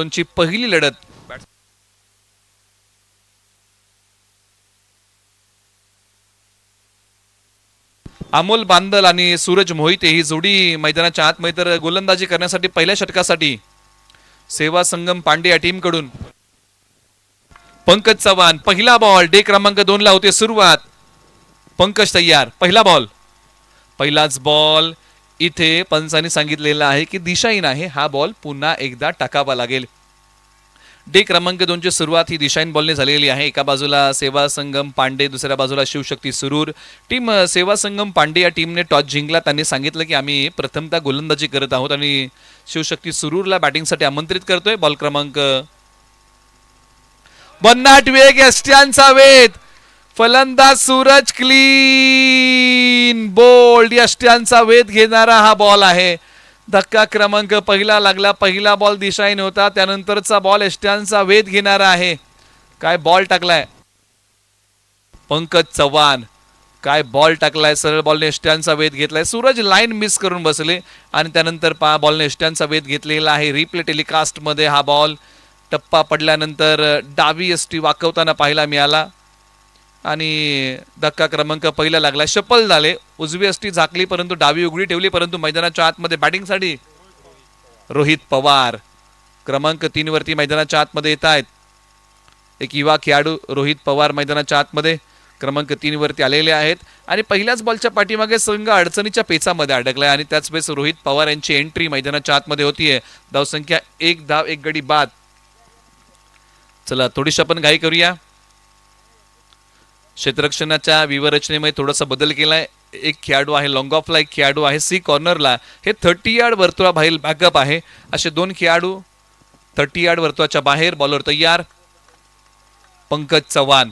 ची पहिली लढत अमोल बांदल आणि सूरज मोहिते ही जोडी मैदानाच्या आतमध्ये तर गोलंदाजी करण्यासाठी पहिल्या षटकासाठी सेवा संगम पांडे या टीम कडून पंकज चव्हाण पहिला बॉल डे क्रमांक 2 ला होते सुरुवात. पंकज तयार पहिला बॉल पहिलाच बॉल इथे पंचांनी सांगितलेला आहे की दिशाहीन आहे हा बॉल पुन्हा एकदा टाकावा लागेल. डे क्रमांक 2 ची सुरुवात ही दिशाहीन बॉलने झालेली आहे. एका बाजूला सेवा संगम पांडे दुसऱ्या बाजूला शिवशक्ती सुरूर. टीम सेवा संगम पांडे या टीमने टॉस जिंकला. त्यांनी सांगितलं की आम्ही प्रथमतः गोलंदाजी करत आहोत आणि शिवशक्ती सुरूरला बॅटिंगसाठी आमंत्रित करतोय. बॉल क्रमांक 59 वेग यष्ट्यांचा वेध फलंदाज सूरज क्लीन बोल्ड यष्ट्यांचा वेध घेणारा हा बॉल आहे. धक्का क्रमांक पहिला लागला. पहिला बॉल दिशाहीन होता त्यानंतरचा बॉल यष्ट्यांचा वेध घेणारा आहे. काय बॉल टाकलाय पंकज चव्हाण काय बॉल टाकलाय सरळ बॉलने यष्ट्यांचा वेध घेतलाय. सूरज लाईन मिस करून बसले आणि त्यानंतर बॉलने यष्ट्यांचा वेध घेतलेला आहे. रिप्ले टेलिकास्ट मध्ये हा बॉल टप्पा पडल्यानंतर डावी यष्टी वाकवताना पाहायला मिळाला आणि धक्का क्रमांक पहिला लागला. शपल झाले उजवी यष्टी झाकली परंतु डावी उघडी ठेवली. परंतु मैदानाच्या आतमध्ये बॅटिंगसाठी रोहित पवार क्रमांक 3 वरती मैदानाच्या आतमध्ये येत आहेत. एक युवा खेळाडू रोहित पवार मैदानाच्या आतमध्ये क्रमांक 3 वरती आलेले आहेत आणि पहिल्याच बॉलच्या पाठीमागे संघ अडचणीच्या पेचामध्ये अडकलाय आणि त्याच वेळेस रोहित पवार यांची एंट्री मैदानाच्या आतमध्ये होतीये. धावसंख्या 1 धाव 1 गडी बाद. चला थोडीशी आपण घाई करूया. क्षेत्ररक्षणाच्या विवरचनेमध्ये थोडासा बदल केलाय. एक खेळाडू आहे लॉंग ऑफला एक खेळाडू आहे सी कॉर्नरला. हे 30 यार्ड वर्तुळाबाहेर बॅकअप आहे. असे दोन खेळाडू 30 यार्ड वर्तुळाच्या बाहेर. बॉलर तयार पंकज चव्हाण.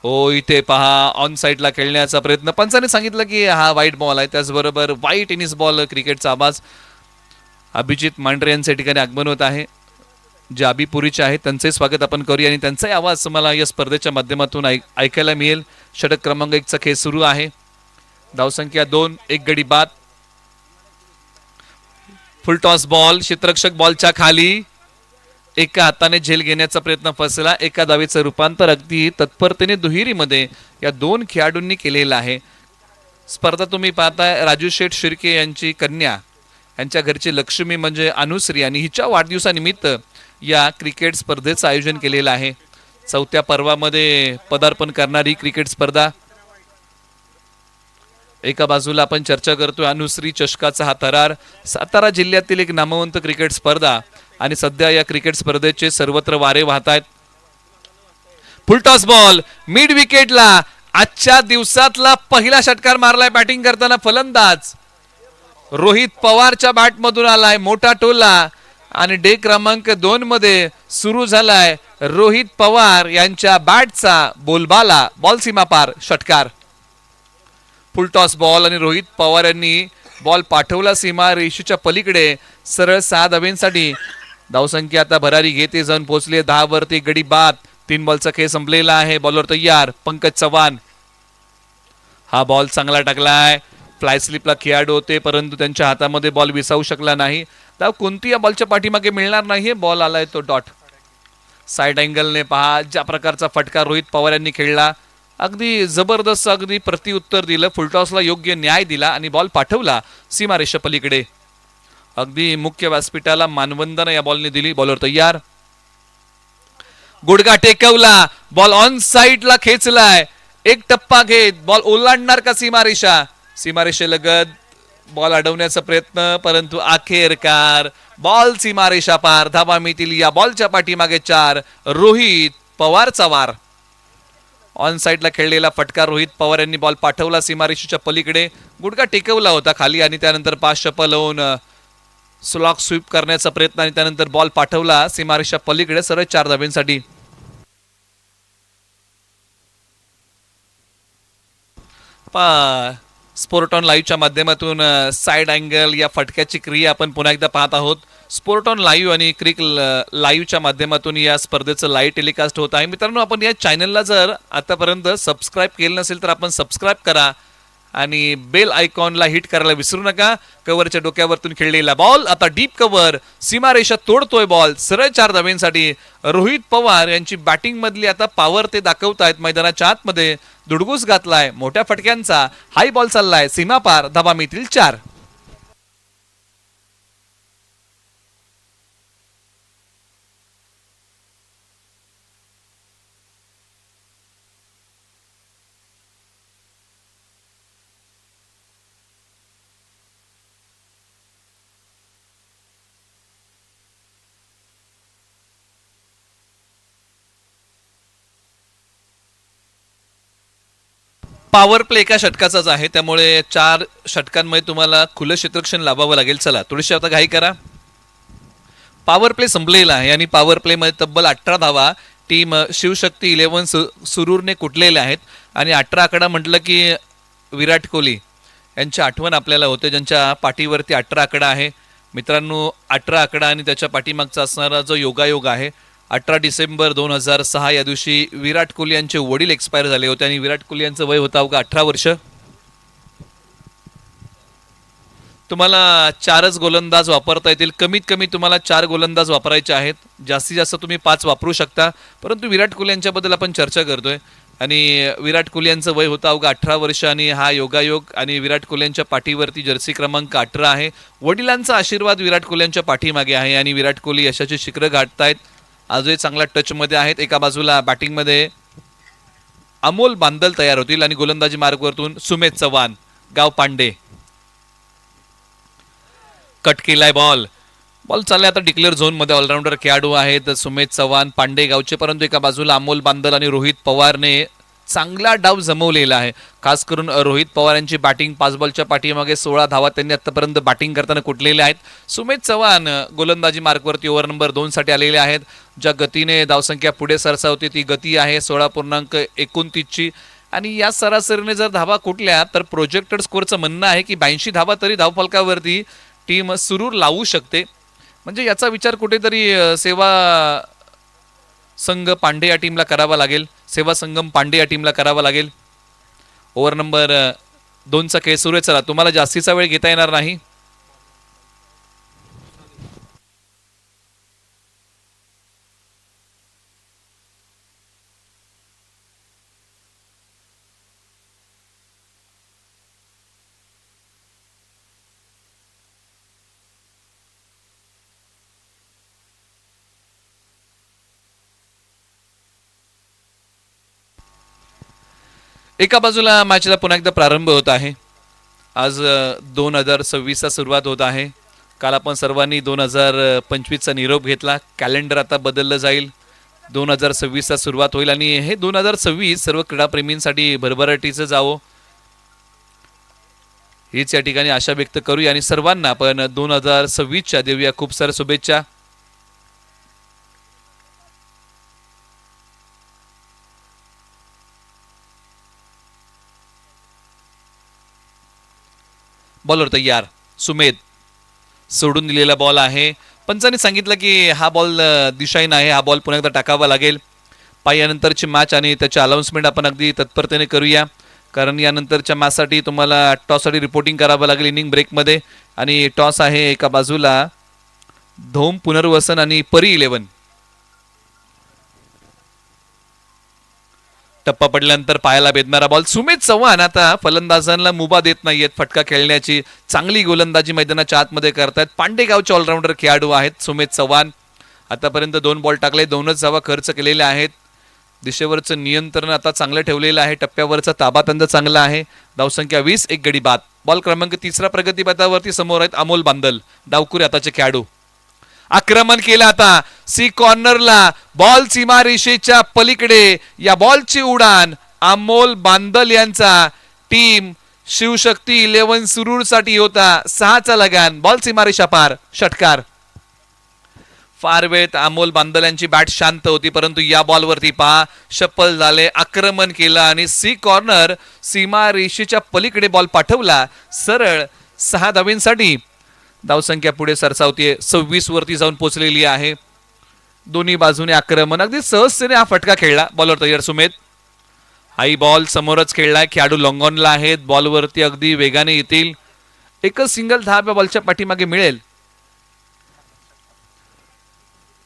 ओ इथे पहा ऑन साईडला खेळण्याचा प्रयत्न. पंचाने सांगितलं की हा वाईट बॉल आहे. त्याचबरोबर वाईट टेनिस बॉल क्रिकेटचा आवाज. अभिजित मांढरे यांच्या ठिकाणी आगमन होत आहे. जे अभिपुरीचे आहेत त्यांचे स्वागत आपण करूया आणि त्यांचाही आवाज तुम्हाला या स्पर्धेच्या माध्यमातून ऐकायला मिळेल. षटक क्रमांक 1 चा खेळ सुरू आहे. धावसंख्या 2 1 गडी बाद. फुल टॉस बॉल क्षेत्ररक्षक बॉलच्या खाली एका हाताने झेल घेण्याचा प्रयत्न फसला. एका धावेचं रूपांतर अगदी तत्परतेने दुहेरीमध्ये या दोन खेळाडूंनी केलेलं आहे. स्पर्धा तुम्ही पाहताय राजू शेठ शिर्के यांची कन्या यांच्या घरची लक्ष्मी म्हणजे अनुश्री आणि हिच्या वाढदिवसानिमित्त या क्रिकेट स्पर्धेचं आयोजन केलेलं आहे. 4थ्या पर्वामध्ये पदार्पण करणारी क्रिकेट स्पर्धा. एका बाजूला आपण चर्चा करतोय अनुश्री चषकाचा हा थरार. सातारा जिल्ह्यातील एक नामवंत क्रिकेट स्पर्धा आणि सध्या या क्रिकेट स्पर्धेचे सर्वत्र वारे वाहत आहेत. फुलटॉस बॉल मिड विकेटला आजच्या दिवसातला पहिला षटकार मारलाय बॅटिंग करताना फलंदाज रोहित पवारच्या बॅट मधून आलाय मोठा टोला आणि डे क्रमांक 2 मध्ये सुरू झालाय रोहित पवार यांच्या बॅटचा बोलबाला. बॉल सीमा पार षटकार. फुलटॉस बॉल आणि रोहित पवार यांनी बॉल पाठवला सीमा रेषेच्या पलीकडे सरळ 6 धावेंसाठी. धावसंख्या आता भरारी घेते जाऊन पोहोचले 10 वरती गडी बाद. 3 बॉलचा खेळ संपलेला आहे. बॉलर तयार पंकज चव्हाण. हा बॉल चांगला टाकलाय. फ्लाय स्लिपला खेळाडू होते परंतु त्यांच्या हातामध्ये बॉल विसावू शकला नाही. धाव कोणती या बॉलच्या पाठीमागे मिळणार नाही. बॉल आलाय तो डॉट. साइड अँगलने पहा ज्या प्रकारचा फटका रोहित पवार यांनी खेळला. अगदी जबरदस्त अगदी प्रत्युत्तर दिलं. फुलटॉसला योग्य न्याय दिला आणि बॉल पाठवला सीमारेषा पलीकडे. अगदी मुख्य व्यासपीठाला मानवंदना या बॉलने दिली. बॉलर तयार. गुडघा टेकवला. बॉल ऑन साइडला खेचलाय. एक टप्पा घेत बॉल ओलांडणार का सीमारेषा. सीमारेषेलगत बॉल अडवण्याचा प्रयत्न परंतु अखेरकार बॉल सीमारेषा पार. धावा मिळतील या बॉलच्या पाठीमागे 4. रोहित पवारचा वार. ऑन साइडला खेळलेला फटका रोहित पवार यांनी बॉल पाठवला सीमारेषेच्या पलीकडे. गुडघा टेकवला होता खाली आणि त्यानंतर 5 शपल होऊन स्लॉक स्वीप करण्याचा प्रयत्न आणि त्यानंतर बॉल पाठवला सीमारेषा पलीकडे सरळ 4 धावेंसाठी. स्पोर्ट ऑन लाईव्हच्या माध्यमातून साइड अँगल या फटक्याची क्रिया आपण पुन्हा एकदा पाहत आहोत. स्पोर्ट ऑन लाईव्ह आणि क्रिक लाईव्हच्या माध्यमातून या स्पर्धेचं लाईव्ह टेलिकास्ट होत आहे. मित्रांनो आपण या चॅनलला जर आतापर्यंत सबस्क्राईब केलं नसेल तर आपण सबस्क्राईब करा आणि बेल आयकॉनला हिट करायला विसरू नका. कव्हरच्या डोक्यावरतून खेळलेला बॉल आता डीप कव्हर, सीमारेषा तोडतोय बॉल. सरळ 4 धाब्यांसाठी रोहित पवार यांची बॅटिंग मधली आता पॉवर ते दाखवतायत. मैदानाच्या आतमध्ये दुडगूस घातलाय मोठ्या फटक्यांचा. हाय बॉल चाललाय सीमा पार, धाबा मिळतील 4. पॉवर प्ले एका षटकाचाच आहे, त्यामुळे 4 षटकांमध्ये तुम्हाला खुलं क्षेत्ररक्षण लावावं लागेल. चला थोडीशी आता घाई करा. पॉवर प्ले संपलेला आहे आणि पॉवर प्ले मध्ये तब्बल 18 धावा टीम शिवशक्ती 11 सुरूरने कुटलेल्या आहेत. आणि 18 आकडा म्हटलं की विराट कोहली यांची आठवण आपल्याला होते, ज्यांच्या पाठीवरती 18 आकडा आहे. मित्रांनो 18 आकडा आणि त्याच्या पाठीमागचा असणारा जो योगायोग आहे, 18 डिसेंबर 2006 या दिवशी विराट कोहली यांचे वडील एक्सपायर झाले होते आणि विराट कोहली यांचं वय होतं अवघं 18 वर्ष. तुम्हाला 4च गोलंदाज वापरता येतील. कमीत कमी तुम्हाला 4 गोलंदाज वापरायचे आहेत. जास्तीत जास्त तुम्ही 5 वापरू शकता. परंतु विराट कोहली यांच्याबद्दल आपण चर्चा करतोय आणि विराट कोहली यांचं वय होतं अवघं 18 वर्ष आणि हा योगायोग. आणि विराट कोहली यांच्या पाठीवरती जर्सी क्रमांक 18 आहे. वडिलांचा आशीर्वाद विराट कोहली यांच्या पाठीमागे आहे आणि विराट कोहली यशाची शिखरं गाठतायत. आजही चांगला टचमध्ये आहेत. एका बाजूला बॅटिंगमध्ये अमोल बांदल तयार होतील आणि गोलंदाजी मार्गवरतून सुमेध चव्हाण, गाव पांडे. कट केलाय बॉल चाललाय आता डिक्लेअर झोन मध्ये. ऑलराऊंडर खेळाडू आहेत सुमेध चव्हाण पांडे गावचे, परंतु एका बाजूला अमोल बांदल आणि रोहित पवारने चांगला डाव जमवलेला आहे. खास करून रोहित पवार यांची बॅटिंग 5 बॉलच्या पाठीमागे 16 धावा त्यांनी आतापर्यंत बॅटिंग करताना कुठलेल्या आहेत. सुमेध चव्हाण गोलंदाजी मार्कवरती ओव्हर नंबर 2 साठी आलेले आहेत. ज्या गतीने धावसंख्या पुढे सरसावते ती गती आहे 16.29 ची. आणि या सरासरीने जर धावा कुठल्या तर प्रोजेक्टेड स्कोअरचं म्हणणं आहे की 82 धावा तरी धावफलकावरती टीम सुरूर लावू शकते. म्हणजे याचा विचार कुठेतरी सेवा संघ पांडे या टीमला करावा लागेल. सेवा संगम पांडे या टीमला करावा लागेल. ओव्हर नंबर 2चा खेळ सुरू आहे. चला तुम्हाला जास्तीचा वेळ घेता येणार नाही. एका बाजूला मॅचला पुन्हा एकदा प्रारंभ होत आहे. आज 2026चा सुरुवात होत आहे. काल आपण सर्वांनी 2025चा निरोप घेतला. कॅलेंडर आता बदललं जाईल. 2026चा सुरुवात होईल आणि हे 2026 सर्व क्रीडाप्रेमींसाठी भरभराटीचं जावो हीच या ठिकाणी आशा व्यक्त करूया आणि सर्वांना आपण 2026च्या देऊया खूप साऱ्या शुभेच्छा. बॉलर तयार सुमेध सोडून दिलेला बॉल आहे. पंचांनी सांगितलं की हा बॉल दिशाहीन आहे, हा बॉल पुन्हा एकदा टाकावा लागेल. यानंतरची मॅच आणि त्याची अनाउन्समेंट आपण अगदी तत्परतेने करूया, कारण यानंतरच्या मॅचसाठी तुम्हाला टॉससाठी रिपोर्टिंग करावं लागेल इनिंग ब्रेकमध्ये. आणि टॉस आहे एका बाजूला धोम पुनर्वसन आणि परी 11. टप्पा पडल्यानंतर पायाला भेदणारा बॉल. सुमेध चव्हाण आता फलंदाजांना मुभा देत नाहीयेत फटका खेळण्याची. चांगली गोलंदाजी मैदानाच्या आतमध्ये करतायत. पांडे गावचे ऑलराऊंडर खेळाडू आहेत सुमेध चव्हाण. आतापर्यंत 2 बॉल टाकले, 2च धावा खर्च केलेल्या आहेत. दिशेवरचं नियंत्रण आता चांगलं ठेवलेलं आहे. टप्प्यावरचा ताबा त्यांचा चांगला आहे. धावसंख्या 20, 1 गडी बाद. बॉल क्रमांक 3 प्रगतीपथावरती समोर आहेत अमोल बांदल, डावकुरे आताचे खेळाडू. आक्रमण केलं आता सी कॉर्नरला. बॉल सीमा रेषेच्या पलीकडे. या बॉलची उडान अमोल बांदल यांचा टीम शिवशक्ती 11 सुरूर साठी होता. 6चा लगान. बॉल सीमारेषा पार, षटकार. फार वेळ अमोल बांदल यांची बॅट शांत होती, परंतु या बॉलवरती पहा शप्पल झाले. आक्रमण केलं आणि सी कॉर्नर सीमा रेषेच्या पलीकडे बॉल पाठवला सरळ 6 धावांसाठी. धावसंख्या पुढे सरसावतीये, 26 वरती जाऊन पोहोचलेली आहे. दोन्ही बाजूने आक्रमण, अगदी सहजतेने हा फटका खेळला. बॉलर तयार सुमेध. हाई बॉल समोरच खेळलाय, खेळाडू लॉंगॉनला आहेत, बॉलवरती अगदी वेगाने येतील. एकच सिंगल धाव या बॉलच्या पाठीमागे मिळेल.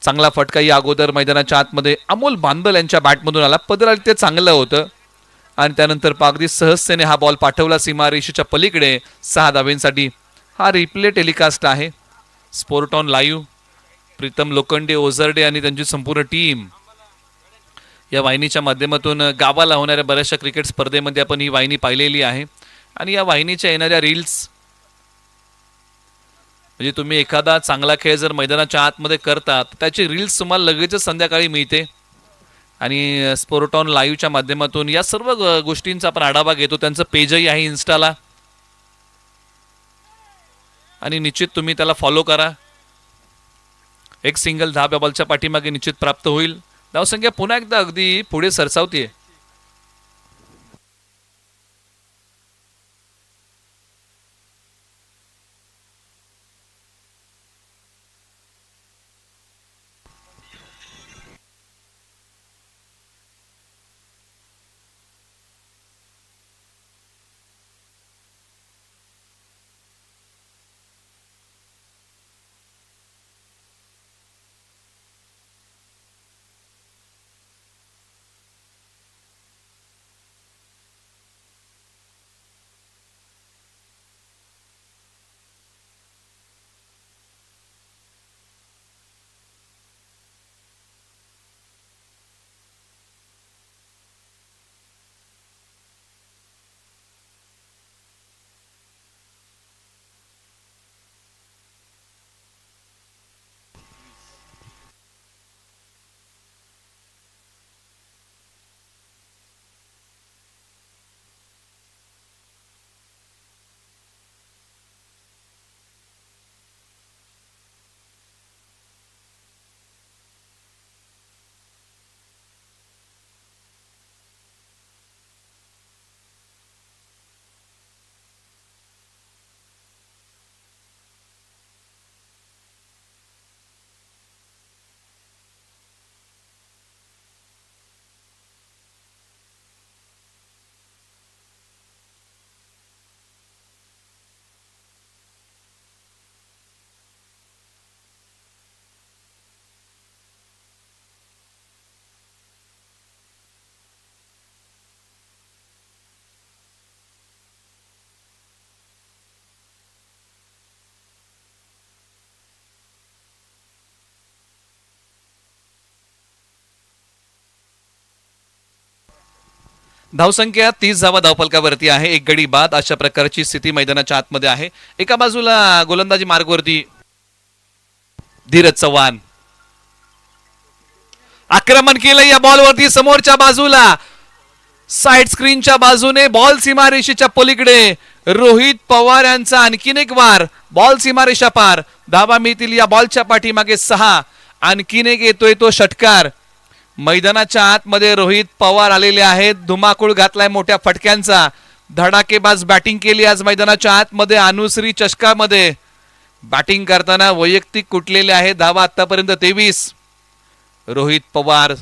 चांगला फटका या अगोदर मैदानाच्या आतमध्ये अमोल बांदल यांच्या बॅटमधून आला. पदराला ते चांगलं होतं आणि त्यानंतर अगदी सहजतेने हा बॉल पाठवला सीमारेषेच्या पलीकडे 6 धावेंसाठी. हा रिप्ले टेलिकास्ट आहे sport on live. Pritam Lokhande, Ojharde आणि त्यांची संपूर्ण टीम या वाहिनीच्या माध्यमातून गावाला होणाऱ्या बऱ्याचशा क्रिकेट स्पर्धेमध्ये आपण ही वाहिनी पाहिलेली आहे. आणि या वाहिनीच्या येणाऱ्या रील्स म्हणजे तुम्ही एखादा चांगला खेळ जर मैदानाच्या आतमध्ये करता तर त्याची रील्स तुम्हाला लगेचच संध्याकाळी मिळते. आणि स्पोर्ट ऑन लाईव्हच्या माध्यमातून या सर्व गोष्टींचा आपण आढावा घेतो. त्यांचं पेजही आहे इन्स्टाला आणि निश्चित तुम्ही त्याला फॉलो करा. एक सिंगल धाव या बॉलच्या पाठीमागे निश्चित प्राप्त होईल. धावसंख्या पुन्हा एकदा अगदी पुढे सरसावतीये. धावसंख्या 30 धावा धावफलकावरती आहे. एक गडी बाद अशा प्रकारची स्थिती मैदानाच्या आतमध्ये आहे. एका बाजूला गोलंदाजी मार्गवरती धीरज चव्हाण आक्रमण केलं या बॉलवरती. समोरच्या बाजूला साइड स्क्रीनच्या बाजूने बॉल सीमारेषेच्या पलीकडे रोहित पवार यांचा आणखीन एक वार. बॉल सीमारेषा पार. धावा मिळतील या बॉलच्या पाठीमागे 6. आणखीन एक येतोय तो षटकार. मैदानाच्या आतमध्ये रोहित पवार आलेले आहेत. धुमाकूळ घातलाय मोठ्या फटक्यांचा. धडाकेबाज बॅटिंग केली आज मैदानाच्या आतमध्ये. अनुश्री चषकामध्ये बॅटिंग करताना वैयक्तिक कुटलेले आहेत. धावा आतापर्यंत 23. रोहित पवार.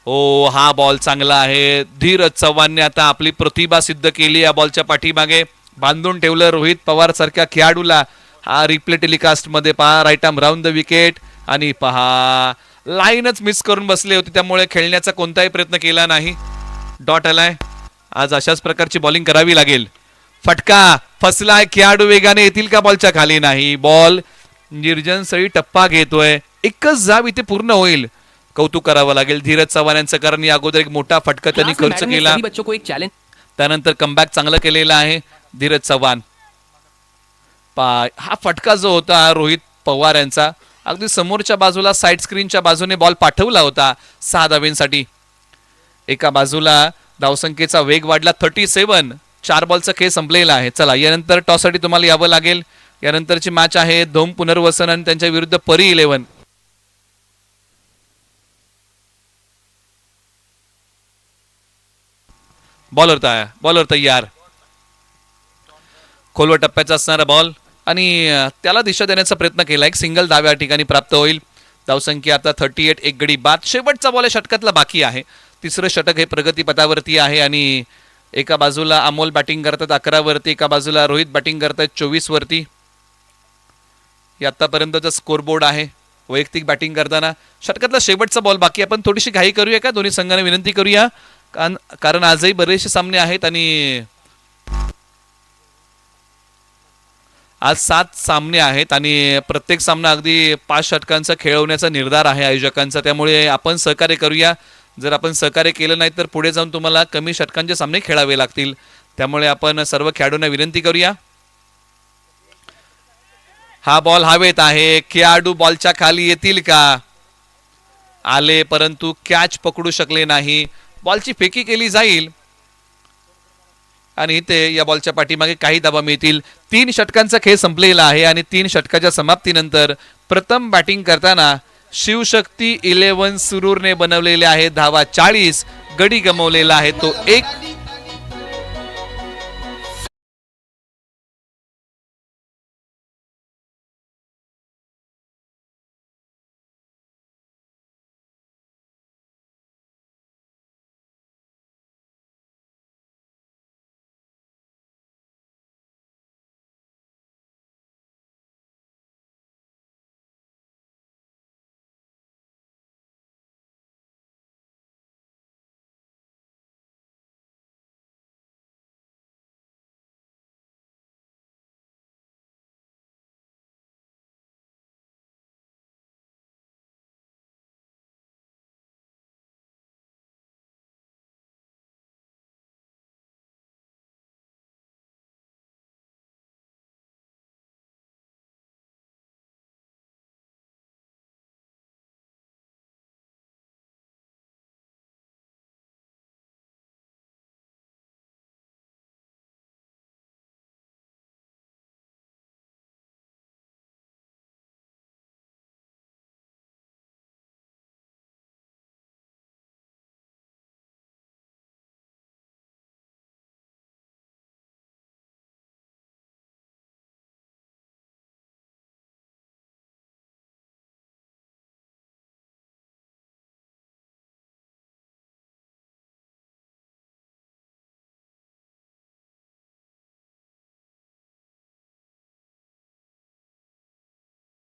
ओ हा बॉल चांगला आहे. धीरज चव्हाणने आता आपली प्रतिभा सिद्ध केली या बॉलच्या पाठीमागे. बांधून ठेवलं रोहित पवार सारख्या खेळाडूला. हा रिप्ले टेलिकास्ट मध्ये पहा. Right arm round the wicket आणि पहा लाईनच मिस करून बसले होते त्यामुळे खेळण्याचा कोणताही प्रयत्न केला नाही. डॉट आलाय. आज अशाच प्रकारची बॉलिंग करावी लागेल. फटका फसलाय. खेळाडू वेगाने येतील का बॉलच्या खाली? नाही. बॉल निर्जनसळी टप्पा घेतोय. एकच जाब इथे पूर्ण होईल. कौतुक करावं लागेल धीरज चव्हाण यांचं कारण या अगोदर एक मोठा फटका त्यांनी खर्च केला. त्यानंतर कमबॅक चांगलं केलेलं आहे धीरज चव्हाण. हा फटका जो होता रोहित पवार यांचा अगदी समोरच्या बाजूला साइड स्क्रीनच्या बाजूने बॉल पाठवला होता 6 धावेंसाठी. एका बाजूला धावसंख्येचा वेग वाढला 37. 4 बॉलचा खेळ संपलेला आहे. चला यानंतर टॉससाठी तुम्हाला यावं लागेल. यानंतरची मॅच आहे धोम पुनर्वसन आणि त्यांच्या विरुद्ध परी 11. बॉलर तयार. खोलवर टप्प्याचा असणारा बॉल आणि त्याला दिशा देण्याचा प्रयत्न केला. एक सिंगल धाव या ठिकाणी प्राप्त होईल. धावसंख्या आता 38. एक गडी बाद. शेवटचा बॉल षटकातला बाकी आहे. तिसरं षटक हे प्रगतीपथावरती आहे आणि एका बाजूला अमोल बॅटिंग करतात 11 वरती, एका बाजूला रोहित बॅटिंग करतात 24 वरती. हे आतापर्यंतचा स्कोर बोर्ड आहे वैयक्तिक बॅटिंग करताना. षटकातला शेवटचा बॉल बाकी, आपण थोडीशी घाई करूया का? दोन्ही संघांना विनंती करूया, कारण आजही बरेचसे सामने आहेत आणि आज 7 सामने आहेत आणि प्रत्येक सामना अगदी 5 षटकांचा खेळवण्याचा निर्धार आहे आयोजकांचा. त्यामुळे आपण सहकार्य करूया. जर आपण सहकार्य केलं नाही तर पुढे जाऊन तुम्हाला कमी षटकांचे सामने खेळावे लागतील. त्यामुळे आपण सर्व खेळाडूंना विनंती करूया. हा बॉल हवेत आहे. खेळाडू बॉलच्या खाली येतील का? आले, परंतु कॅच पकडू शकले नाही. बॉलची फेकी केली जाईल आणि इथे या बॉलच्या पाठीमागे काही धावा मिळतील. 3 षटकांचा खेळ संपलेला आहे आणि 3 षटकाच्या समाप्तीनंतर प्रथम बॅटिंग करताना शिवशक्ती 11 सुरूरने बनवलेले आहे धावा 40. गडी गमावलेला आहे तो 1.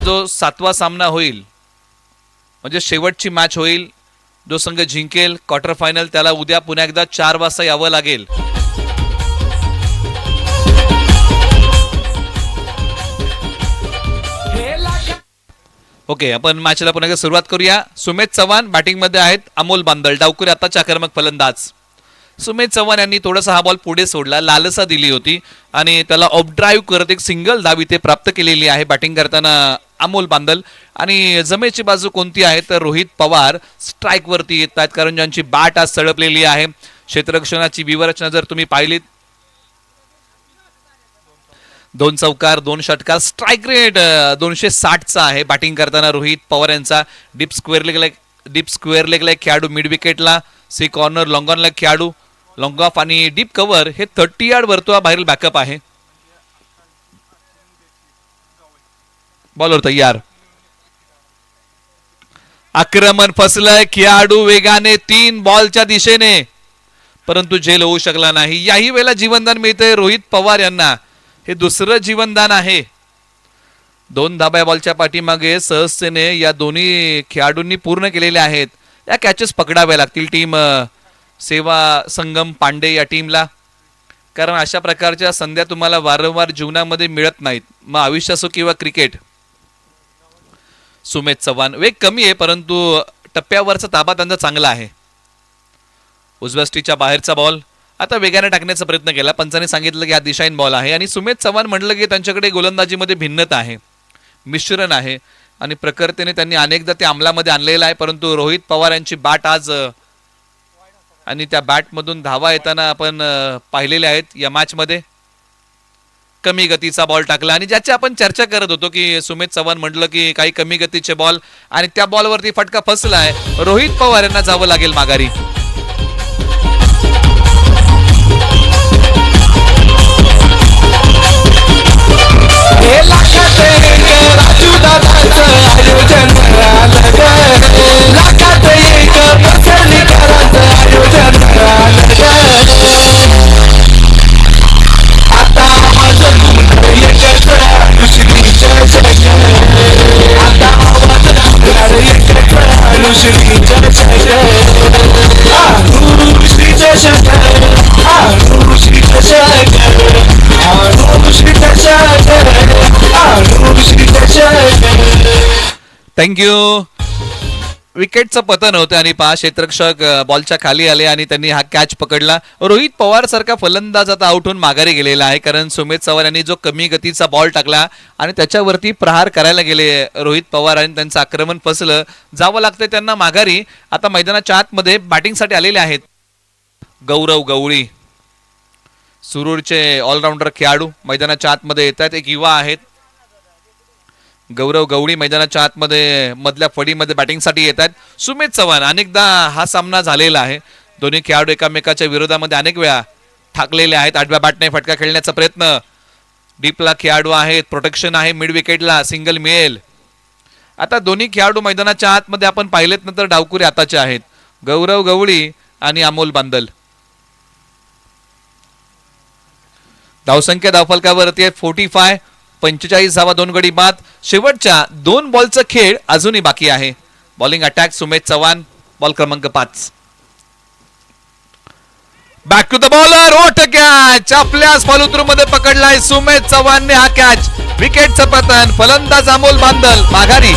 जो 7वा सामना होईल म्हणजे शेवटची मॅच होईल, जो संघ जिंकेल क्वार्टर फायनल त्याला उद्या पुन्हा एकदा 4 वाजता यावं लागेल. ओके, आपण मॅचला पुन्हा एकदा सुरुवात करूया. सुमेध चव्हाण बॅटिंग मध्ये आहेत, अमोल बांदल डावकुरे आताच्या आक्रमक फलंदाज. सुमेध चव्हाण यांनी थोडासा हा बॉल पुढे सोडला, लालसा दिली होती आणि त्याला ऑफ ड्राईव्ह करत एक सिंगल धाव इथे प्राप्त केलेली आहे बॅटिंग करताना अमोल बांदल. आणि जमेची बाजू कोणती आहे तर रोहित पवार स्ट्राईक वरती येत आहेत, कारण ज्यांची बॅट आज सळपलेली आहे. क्षेत्ररक्षणाची व्यूहरचना जर तुम्ही पाहिलीत, 2 चौकार 2 षटकार, स्ट्राईक रेट 260चा आहे बॅटिंग करताना रोहित पवार यांचा. डीप स्क्वेअर लेगला एक खेळाडू, मिड विकेटला सी कॉर्नर लॉंग ऑनला खेळाडू, लॉंग ऑफ आणि डीप कव्हर हे 30 यार्ड वर्तुळाबाहेरील बॅकअप आहे. बॉलर तयार, आक्रमण फसलंय, खेळाडू वेगाने 3 बॉलच्या दिशेने, परंतु झेल होऊ शकला नाही. याही वेळेला जीवनदान मिळतंय रोहित पवार यांना, हे दुसरं जीवनदान आहे. 2 धाबा बॉलच्या पाठीमागे सहजतेने या दोन्ही खेळाडूंनी पूर्ण केलेले आहेत. या कॅचेस पकडाव्या लागतील टीम सेवा संगम पांडे या टीमला, कारण अशा प्रकारच्या संध्या तुम्हाला वारंवार जीवनामध्ये मिळत नाहीत, मग आयुष्य असो किंवा क्रिकेट. सुमेध चव्हाण वेग कमी आहे, परंतु टप्प्यावरचा ताबा त्यांचा चांगला आहे. उजव्या स्टिकच्या बाहेरचा बॉल आता वेगाने टाकण्याचा प्रयत्न केला, पंचाने सांगितलं की हा दिशाहीन बॉल आहे. आणि सुमेध चव्हाण म्हटलं की त्यांच्याकडे गोलंदाजीमध्ये भिन्नता आहे, मिश्रण आहे आणि प्रखरतेने त्यांनी अनेकदा ते अंमलामध्ये आणलेलं आहे. परंतु रोहित पवार यांची बॅट आज आणि त्या बॅटमधून धावा येताना आपण पाहिलेले आहेत या मॅचमध्ये. कमी गतीचा बॉल टाकला आणि ज्याची आपण चर्चा करत होतो की सुमेध चव्हाण म्हटलं की काही कमी गतीचे बॉल आणि त्या बॉलवरती फटका फसलाय. रोहित पवार यांना जावं लागेल माघारी. आयोजन थँक्यू. विकेटचं पतन होतं आणि 5 क्षेत्ररक्षक बॉलच्या खाली आले आणि त्यांनी हा कॅच पकडला. रोहित पवार सारखा फलंदाज आता आउट होऊन माघारी गेलेला आहे, कारण सुमित चव्हाण यांनी जो कमी गतीचा बॉल टाकला आणि त्याच्यावरती प्रहार करायला गेले रोहित पवार आणि त्यांचं आक्रमण फसलं. जावं लागतंय त्यांना माघारी. आता मैदानाच्या आतमध्ये बॅटिंगसाठी आलेले आहेत गौरव गवळी, सुरूरचे ऑलराऊंडर खेळाडू मैदानाच्या आतमध्ये येत आहेत. एक युवा आहेत गौरव गवळी मैदानाच्या आतमध्ये मधल्या फळीमध्ये बॅटिंगसाठी येत आहेत. सुमित चव्हाण, अनेकदा हा सामना झालेला आहे. दोन्ही खेळाडू एकामेकाच्या विरोधामध्ये अनेक वेळा ठाकलेले आहेत. आडव्या बॅटने फटका खेळण्याचा प्रयत्न. डीपला खेळाडू आहेत, प्रोटेक्शन आहे, मिड विकेटला सिंगल मिळेल. आता दोन्ही खेळाडू मैदानाच्या आतमध्ये आपण पाहिलेत नंतर डावकुरे आताचे आहेत गौरव गवळी आणि अमोल बांदल. धावसंख्या धावफलकावरती आहे 45. 45 धावा, 2 गडी बाद. शेवटच्या 2 बॉलचा खेळ अजूनही बाकी आहे. Bowling attack Sumit Chavan, ball क्रमांक 5. Back to the bowler. ओट कॅच आपल्याच फॉलोथ्रू मध्ये पकडलाय सुमित चव्हाणने हा कॅच. विकेटचं पतन. फलंदाज अमोल बांदल माघारी.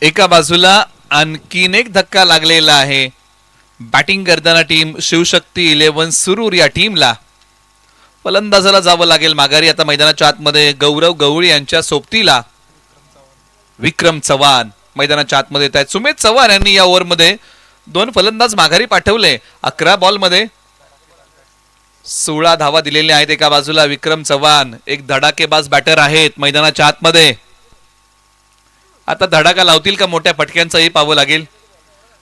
एका बाजूला आणखीन एक धक्का लागलेला आहे बॅटिंग करताना टीम शिवशक्ती 11 सुरूर या टीमला. फलंदाजाला जावं लागेल माघारी. आता मैदानाच्या आतमध्ये गौरव गवळी यांच्या सोबतीला विक्रम चव्हाण मैदानाच्या आतमध्ये येत आहेत. सुमित चव्हाण यांनी या ओव्हरमध्ये 2 फलंदाज माघारी पाठवले. 11 बॉलमध्ये 16 धावा दिलेल्या आहेत. एका बाजूला विक्रम चव्हाण एक धडाकेबाज बॅटर आहेत मैदानाच्या आतमध्ये. आता धडाका लावतील का मोठ्या फटक्यांचाही पाहावं लागेल.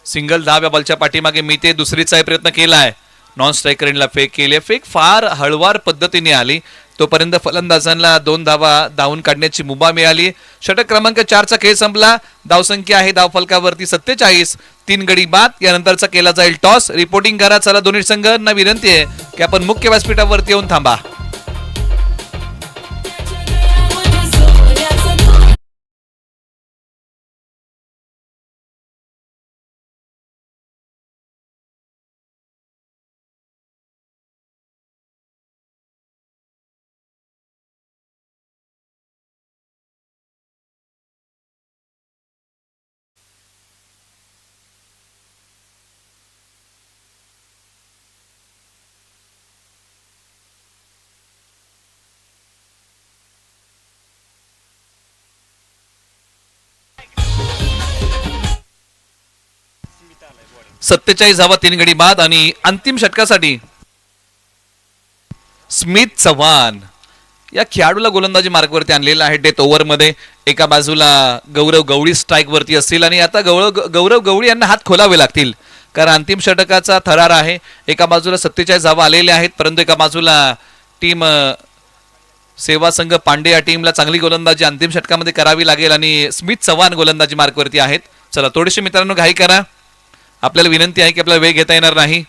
सिंगल धाव या बॉलच्या पाठीमागे मी ते दुसरीचाही प्रयत्न केलाय. नॉन स्ट्रायकर एंडला फेक केली. फेक फार हळवार पद्धतीने आली. तोपर्यंत फलंदाजांना 2 धावा धावून काढण्याची मुभा मिळाली. षटक क्रमांक 4चा खेळ संपला. धावसंख्या आहे धावफलकावरती 47. 3 गडी बाद. यानंतरचा केला जाईल टॉस. रिपोर्टिंग करा. चला दोन्ही संघांना विनंती आहे की आपण मुख्य व्यासपीठावरती येऊन थांबा. सत्तेचाळीस धावा 3 गडी बाद आणि अंतिम षटकासाठी स्मित चव्हाण या खेळाडूला गोलंदाजी मार्गवरती आणलेला आहे डेथ ओव्हरमध्ये. एका बाजूला गौरव गवळी स्ट्राईक वरती असतील आणि आता गौरव गवळी यांना हात खोलावे लागतील कारण अंतिम षटकाचा थरार आहे. एका बाजूला 47 धावा आलेल्या आहेत परंतु एका बाजूला टीम सेवा संघ पांडे या टीमला चांगली गोलंदाजी अंतिम षटकामध्ये करावी लागेल आणि स्मित चव्हाण गोलंदाजी मार्गवरती आहेत. चला थोडेसे मित्रांनो घाई करा. आपल्याला विनंती आहे की आपल्याला वेळ घेता येणार नाही.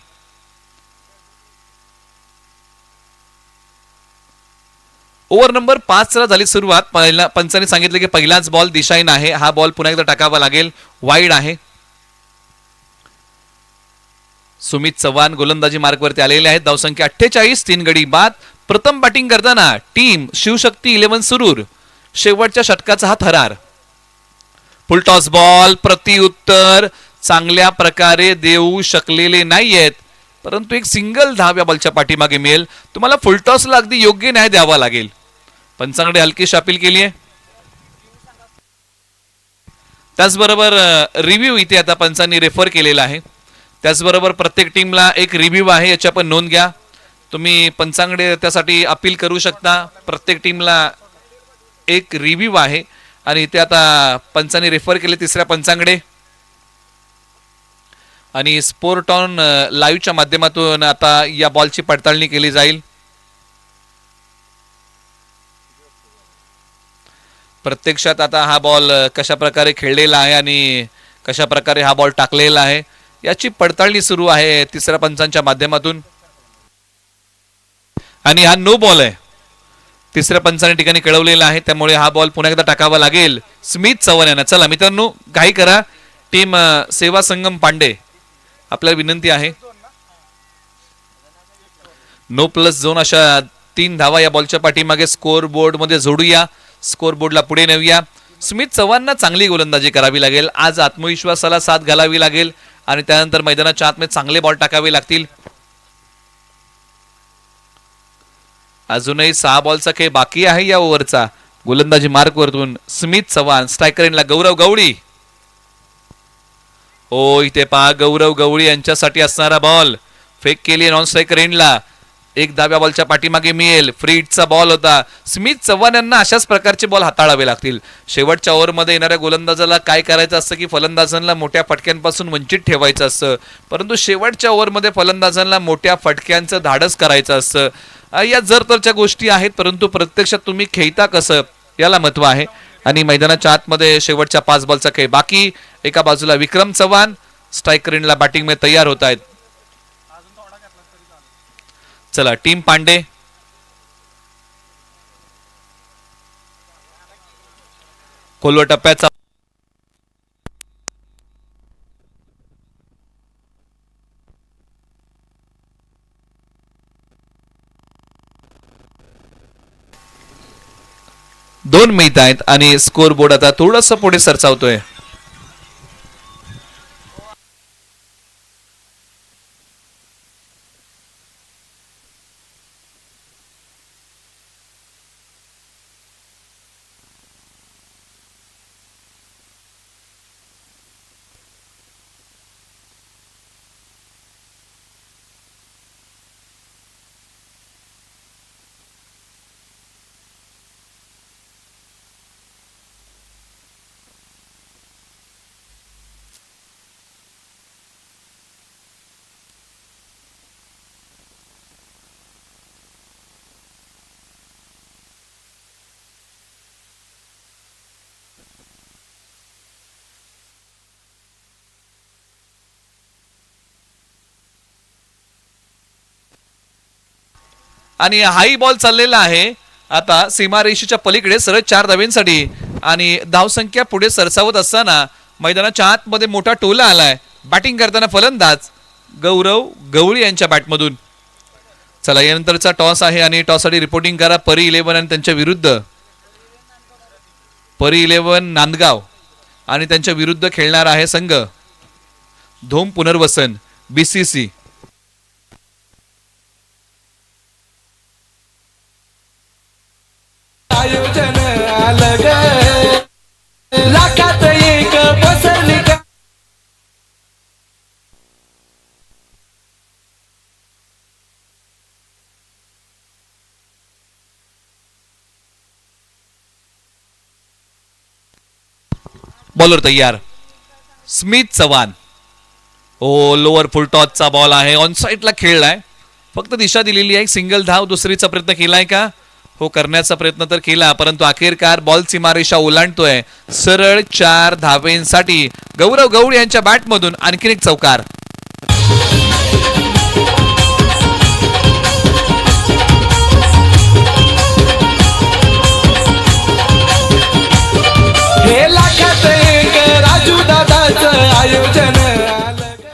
ओव्हर नंबर 5 ला झाली सुरुवात. पंचांनी सांगितले की पहिलाच बॉल दिशाहीन आहे. हा बॉल पुन्हा एकदा टाकावा लागेल. वाईड आहे. सुमित चव्हाण गोलंदाजी मार्गवरती आलेले आहेत. धावसंख्या 48. 3 गडी बाद. प्रथम बॅटिंग करताना टीम शिवशक्ती 11 सुरूर. शेवटच्या षटकाचा हा थरार. फुल टॉस बॉल. प्रत्युत्तर चांगल्या प्रकारे देऊ शकलेले नाहीयेत परंतु एक सिंगल धाव या बॉलच्या पाठीमागे मिळेल. तुम्हाला फुल टॉसला अगदी योग्य न्याय द्यावा लागेल. पंचांकडे हलकीशी अपील केली आहे. त्याचबरोबर रिव्ह्यू इथे आता पंचांनी रेफर केलेला आहे. त्याचबरोबर प्रत्येक टीमला एक रिव्ह्यू आहे याची आपण नोंद घ्या. तुम्ही पंचांकडे त्यासाठी अपील करू शकता. प्रत्येक टीमला एक रिव्ह्यू आहे आणि इथे आता पंचांनी रेफर केले तिसऱ्या पंचांकडे आणि स्पोर्ट ऑन लाईव्हच्या माध्यमातून आता या बॉलची पडताळणी केली जाईल. प्रत्यक्षात आता हा बॉल कशा प्रकारे खेळलेला आहे आणि कशा प्रकारे हा बॉल टाकलेला आहे याची पडताळणी सुरू आहे तिसऱ्या पंचांच्या माध्यमातून आणि हा नो बॉल आहे तिसऱ्या पंचाने ठिकाणी कळवलेला आहे. त्यामुळे हा बॉल पुन्हा एकदा टाकावा लागेल स्मिथ चव्हाण यांना. चला मित्रांनो घाई करा. टीम सेवा संगम पांडे आपल्याला विनंती आहे नो प्लस झोन अशा 3 धावा या बॉलच्या पाठीमागे स्कोर बोर्ड मध्ये जोडूया. स्कोर बोर्डला पुढे नेऊया. स्मिथ चव्हाणना चांगली गोलंदाजी करावी लागेल. आज आत्मविश्वासाला साथ घालावी लागेल आणि त्यानंतर मैदानाच्या आतमध्ये चांगले बॉल टाकावे लागतील. अजूनही 6 बॉलचा खेळ बाकी आहे या ओव्हरचा. गोलंदाजी मार्क वरतून स्मिथ चव्हाण. स्ट्रायकर एंडला गौरव गवळी. ओ इथे पहा गौरव गवळी यांच्यासाठी असणारा बॉल फेक केली नॉन स्ट्रायकर एंडला. एक धाव्या बॉलच्या पाठीमागे मिळेल. फ्री हिटचा बॉल होता. स्मिथ चव्हाण यांना अशाच प्रकारचे बॉल हाताळावे लागतील. शेवटच्या ओव्हरमध्ये येणाऱ्या गोलंदाजाला काय करायचं असतं की फलंदाजांना मोठ्या फटक्यांपासून वंचित ठेवायचं असतं, परंतु शेवटच्या ओव्हरमध्ये फलंदाजांना मोठ्या फटक्यांचं धाडस करायचं असतं. या जरतरच्या गोष्टी आहेत, परंतु प्रत्यक्षात तुम्ही खेळता कसं याला महत्व आहे. आणि मैदानाच्या आतमध्ये शेवटच्या 5 बॉलचा खेळ बाकी. एका बाजूला विक्रम चव्हाण स्ट्रायकर एंडला बॅटिंग मध्ये तयार होत आहेत. चला टीम पांडे खोलवर टप्प्याचा दोन मिळत आहेत आणि स्कोर बोर्ड आता थोडंसं पुढे सरसावतोय. आणि हाई बॉल चाललेला आहे आता सीमारेषेच्या पलीकडे सरळ 4 धाव्यांसाठी आणि धावसंख्या पुढे सरसावत असताना मैदानाच्या आतमध्ये मोठा टोला आलाय. बॅटिंग करताना फलंदाज गौरव गवळी यांच्या बॅटमधून. चला यानंतरचा टॉस आहे आणि टॉससाठी रिपोर्टिंग करा परी 11 आणि त्यांच्या विरुद्ध परी 11 नांदगाव आणि त्यांच्या विरुद्ध खेळणार आहे संघ धोम पुनर्वसन BCC. आयोजन अलग लाखात एक बसली का. बॉलर तयार स्मिथ चव्हाण. ओ लोअर फुल टॉसचा बॉल आहे. ऑन साईडला खेळलाय. फक्त दिशा दिलेली आहे. सिंगल धाव दुसरीचा प्रयत्न केलाय का? हो करण्याचा प्रयत्न तर केला, परंतु अखेरकार बॉल सीमारेषा ओलांडतोय. सरळ 4 धावेंसाठी गौरव गवळी यांच्या बॅटमधून आणखीन एक चौकार. हे लाखात एक राजू दादाचं आयोजन अलग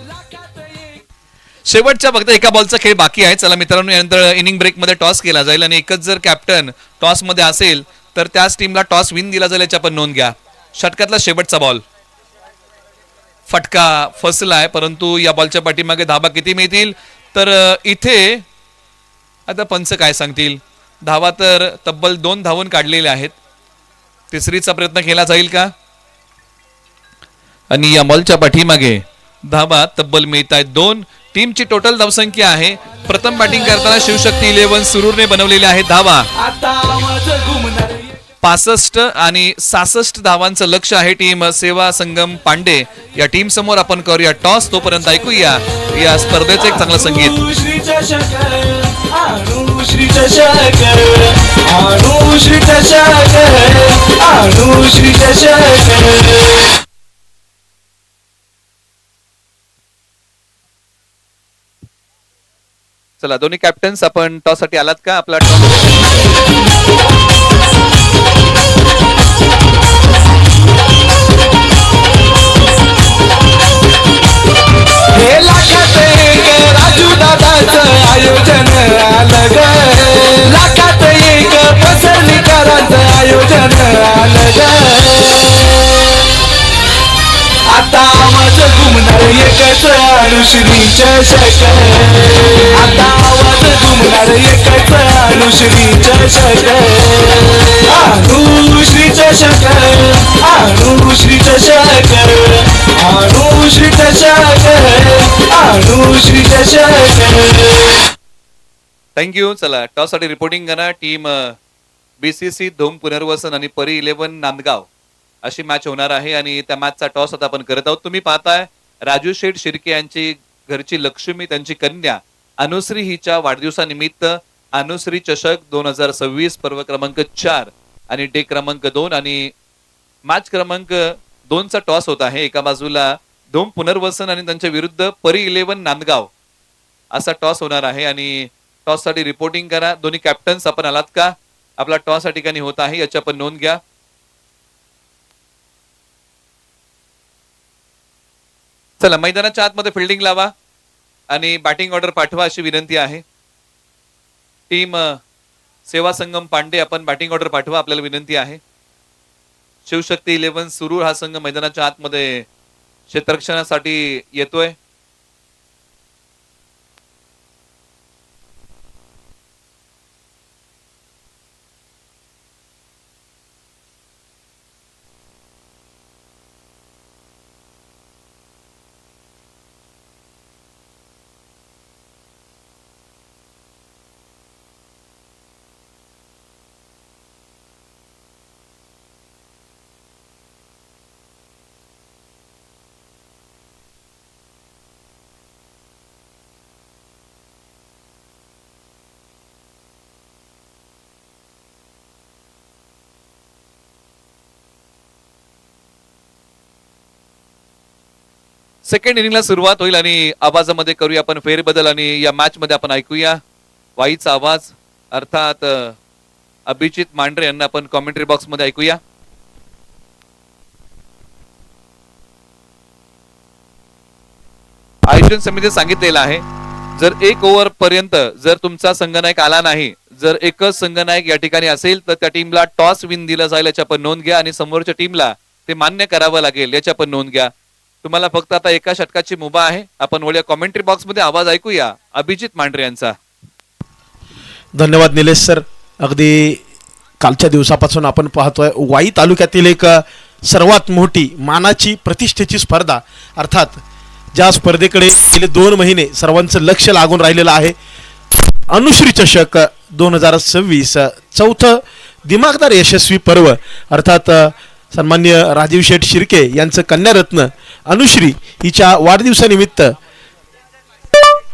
लाखात एक. शेवटच्या फक्त एका बॉलचा खेळ बाकी आहे. चला मित्रांनो यानंतर इनिंग ब्रेक मध्ये टॉस केला जाईल आणि एकच जर कॅप्टन टॉस मध्ये असेल तर त्याच टीमला टॉस विन दिला जाईल याची आपण नोंद घ्या. षटकातला शेवटचा बॉल फटका फसलाय, परंतु या बॉलच्या पाठीमागे धाबा किती मिळतील तर इथे आता पंच काय सांगतील. धावा तर तब्बल 2 धावून काढलेले आहेत. तिसरीचा प्रयत्न केला जाईल का? आणि या बॉलच्या पाठीमागे धाबा तब्बल मिळत आहेत 2. टीमची टोटल धावसंख्या आहे. प्रथम बॅटिंग करताना शिवशक्ती 11 सुरूरने बनवलेली आहे धावा. आता आवाज घुमणार 65 आणि 66 धावांचं लक्ष आहे टीम सेवा संगम पांडे या टीम समोर. आपण करूया टॉस, तोपर्यंत ऐकूया या स्पर्धेचं एक चांगलं संगीत. श्री चषक आणू श्री चषक आणू श्री चषक आणू श्री चषक. चला दोन्ही कॅप्टन्स, आपण टॉस साठी आलात का? आपला टॉस हे लाखात एक राजू दादाचं आयोजन आलं ग. लाखात एक पसरणीकरांचं आयोजन आलं ग. आता आवाज घुमणार एकच अनुश्री चषक. आता आवाज घुमणार एकच अनुश्री चषक. अनुश्री चषक अनुश्री चषक अनुश्री चषक अनुश्री चषक. थँक्यू. चला टॉस साठी रिपोर्टिंग करा. टीम BCC धोम पुनर्वसन आणि परी 11 नांदगाव अशी मॅच होणार आहे आणि त्या मॅचचा टॉस आता आपण करत आहोत. तुम्ही पाहताय राजू शेठ शिर्के यांची घरची लक्ष्मी, त्यांची कन्या अनुश्री हिच्या वाढदिवसानिमित्त अनुश्री चषक 2026 पर्व क्रमांक 4 आणि डे क्रमांक 2 आणि मॅच क्रमांक 2 चा टॉस होत आहे. एका बाजूला धोम पुनर्वसन आणि त्यांच्या विरुद्ध परी 11 नांदगाव असा टॉस होणार आहे आणि टॉस साठी रिपोर्टिंग करा. दोन्ही कॅप्टन्स, आपण आलात का? आपला टॉस या ठिकाणी होत आहे, याची आपण नोंद घ्या. चला मैदानाच्या आतमध्ये फिल्डिंग लावा आणि बॅटिंग ऑर्डर पाठवा अशी विनंती आहे. टीम सेवा संगम पांडे, आपण बॅटिंग ऑर्डर पाठवा, आपल्याला विनंती आहे. शिवशक्ती 11 सुरूर हा संघ मैदानाच्या आतमध्ये क्षेत्ररक्षणासाठी येतोय. सेकंड इनिंगला सुरुवात होईल आणि आवाजामध्ये करूया आपण फेरबदल आणि या मॅच मध्ये आपण ऐकूया वाईचा आवाज, अर्थात अभिजित मांढरे यांना आपण कॉमेंट्री बॉक्स मध्ये ऐकूया. आयोजन समितीने सांगितलेलं आहे जर 1 ओव्हर पर्यंत जर तुमचा संघनायक आला नाही, जर एकच संघनायक या ठिकाणी असेल तर त्या टीमला टॉस विन दिला जाईल याची आपण नोंद घ्या आणि समोरच्या टीमला ते मान्य करावं लागेल याची आपण नोंद घ्या. तुम्हाला फक्त आता एका षटकाची मुभा आहे. आपण वळूया कॉमेंट्री बॉक्स मध्ये आवाज ऐकूया अभिजित मांढरे यांचा. धन्यवाद निलेश सर. अगदी कालच्या दिवसापासून आपण पाहतोय वाई तालुक्यातील एक सर्वात मोठी मानाची प्रतिष्ठेची स्पर्धा, अर्थात ज्या स्पर्धेकडे गेले 2 महिने सर्वांचं लक्ष लागून राहिलेलं आहे, अनुश्री चषक 2026 चौथं दिमागदार यशस्वी पर्व, अर्थात सन्मान्य राजीव शेठ शिर्के यांचं कन्यारत्न अनुश्री हिच्या वाढदिवसानिमित्त